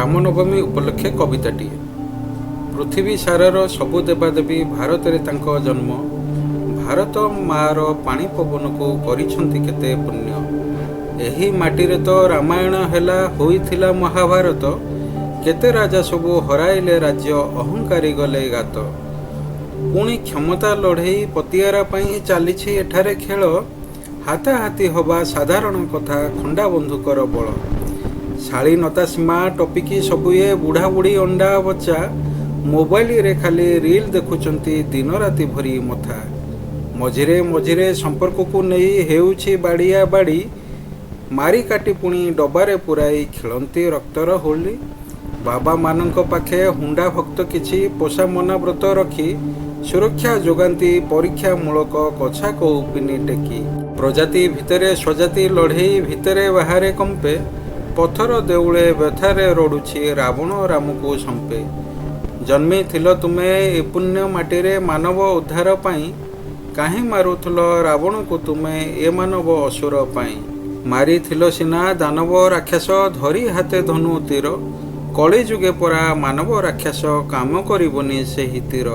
रामनवमी उपलक्षे कविताटी। पृथ्वी सारार सबु देवादेवी भारत रे तांको जन्म। भारत मार पानी पवन को करिछंती केते पुण्य। एही माटी रे तो रामायण हेला होइथिला महाभारत। केते राजा सबु हराइले राज्य, अहंकारी गले गात। पुणी क्षमता लड़ई पतियारा पाई चलीछि एठारे खेल। हाथाहाथी हवा साधारण कथा, खंडा बंधुकर बल। शालीनता सीमा टपिकी सबुए बुढ़ा बुढ़ी अंडा बच्चा। मोबाइल रे खाली रील देखुचंती दिन राति भरी मथा। मझिरे मझिरे संपर्क को नहीं हेउछि बाड़िया बाड़ी। मारी काटी पुणी डबारे पुराई खेलंती रक्तर होली। बाबा मानंक पाखे हुंडा भक्त किछि पोषा मना व्रत रखी। सुरक्षा जोगांती परीक्षा मूलक कछा कौपिनी टेकी। प्रजाति भितरे स्वजाति लड़ई भितरे बाहरे कंपे। पथर देउळे व्यथारे रडुछि रावण राम को संपे। जन्मी थिल तुमे ए पुण्य माटीरे मानव उद्धार पाई। काहे मारुथुल रावण को तुमे ए मानव असुर पाई। मारी थिल सिना दानव राक्षस धरी हाथे धनु तीर। कली जुगे परा मानव राक्षस काम करिबनी सेहि तीर।